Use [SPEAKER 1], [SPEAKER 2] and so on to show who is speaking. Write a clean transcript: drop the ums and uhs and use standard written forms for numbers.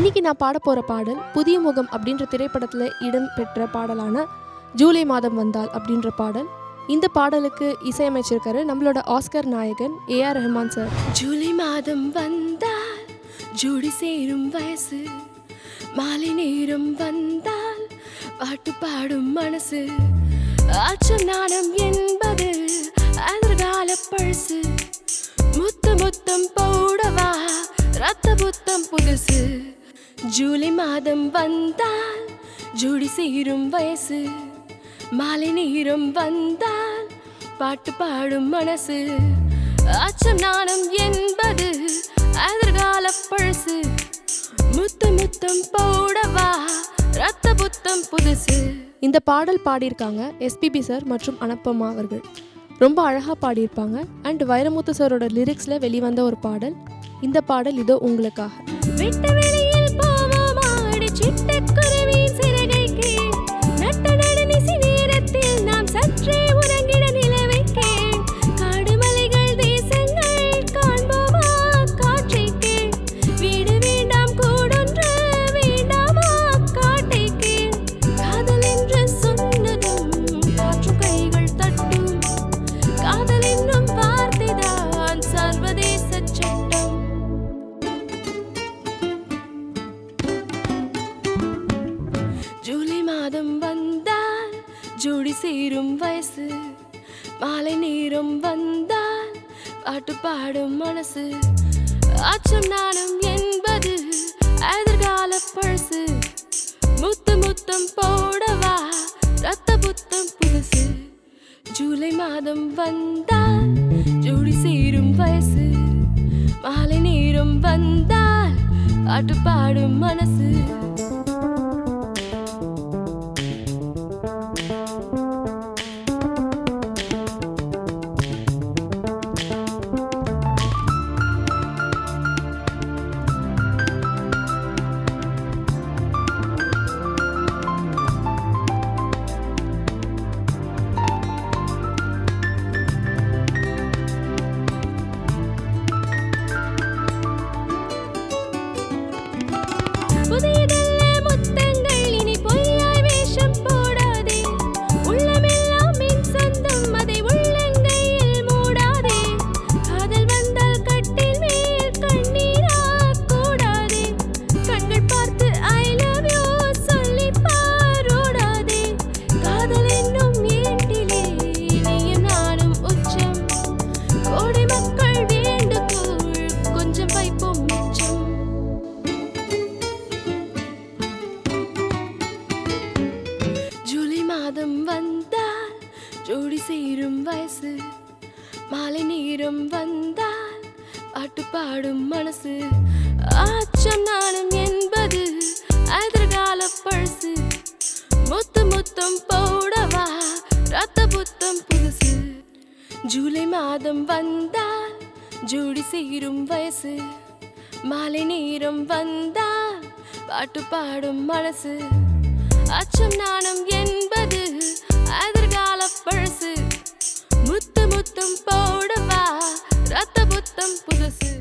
[SPEAKER 1] இன்னைக்கு நான் பாட போகிற பாடல் புதிய முகம் அப்படின்ற திரைப்படத்தில் இடம்பெற்ற பாடலான ஜூலை மாதம் வந்தால் அப்படின்ற பாடல். இந்த பாடலுக்கு இசையமைச்சிருக்காரு நம்மளோட ஆஸ்கர் நாயகன் ஏஆர் ரஹ்மான் சார்.
[SPEAKER 2] ஜூலை மாதம் வந்தால் ஜோடி சேரும் வயசு, மாலை நேரம் வந்தால் பாட்டு பாடும் மனசு, ஆச்சம் நாணம் என்பது எதிர்கால பழசு, முத்தம் முத்தம் போடவா ரத்த புத்தம் புதுசு. ஜூலை மாதம் வந்தால் ஜோடி சேரும் வயசு, மாலை நேரம் வந்தால் பாட்டு பாடும் மனசு, அச்சம் நாணம் என்பது எதிர்கால பழசு, முத்தம் முத்தம் போடவா ரத்த புத்தம் புதுசு.
[SPEAKER 1] இந்த பாடல் பாடியிருக்காங்க எஸ்பிபி சார் மற்றும் அனுப்பமா அவர்கள். ரொம்ப அழகாக பாடியிருப்பாங்க. அண்ட் வைரமுத்து சாரோட லிரிக்ஸில் வெளிவந்த ஒரு பாடல். இந்த பாடல் இதோ உங்களுக்காக.
[SPEAKER 2] விட்ட வெளியில் போவோமா சிட்டுக்குருவியின் சிறகைக்கு, நட்ட நடுநிசி நேரத்தில் நாம் சற்றே உறங்கிட நிலவைக்கு, காடு மலைகள் தேசங்கள் காண்போமா காற்றைக்கு, வீடு வேண்டாம் கூடொன்று வேண்டாமா காட்டைக்கு, காதல் என்று சொன்னதும் காற்று கைகள் தட்டும், காதல் என்னும் வார்த்தைதான் சர்வதேச சட்டம். ஜூலை மாதம் வந்தால் ஜோடி சேரும் வயசு, மாலை நேரம் வந்தால் பாட்டு பாடும் மனசு, அச்சம் நாணம் என்பது எதிர்கால பழசு, முத்தம் முத்தம் போடவா ரத்த புத்தம் புதுசு. ஜூலை மாதம் வந்தால் ஜோடி சேரும் வயசு, மாலை நேரம் வந்தால் பாட்டு பாடும் மனசு. புதியதல்ல முத்தங்கள் இனி பொய்யாய் வேஷம் போடாதே, உள்ளமெல்லாம் என் சொந்தம் அதை உள்ளங்கையில் மூடாதே, காதல் வந்தால் கட்டில் மேல் கண்ணீரா கூடாதே, கண்கள் பார்த்து ஐ லவ் யூ சொல்லி பாரோடாதே, காதல் என்னும் ஏட்டிலே நீயும் நானும் உச்சம், கோடை மக்கள் வேண்டுகோள் கொஞ்சம் வைப்போம் மிச்சம். ஜூலை மாதம் வந்தால் ஜோடி சேரும் வயசு, மாலை நேரம் வந்தால் பாட்டு பாடும் மனசு, ஆச்சம் நாணம் என்பது எதிர்கால பழசு, முத்தம் முத்தம் போடவா ரத்த புத்தம் புதுசு. ஜூலை மாதம் வந்தால் ஜோடி சேரும் வயசு, மாலை நேரம் வந்தால் பாட்டு பாடும் மனசு, அச்சம் நாணம் என்பது எதிர்கால பழசு, முத்து முத்தம் போடவா ரத்த புத்தம் புதுசு.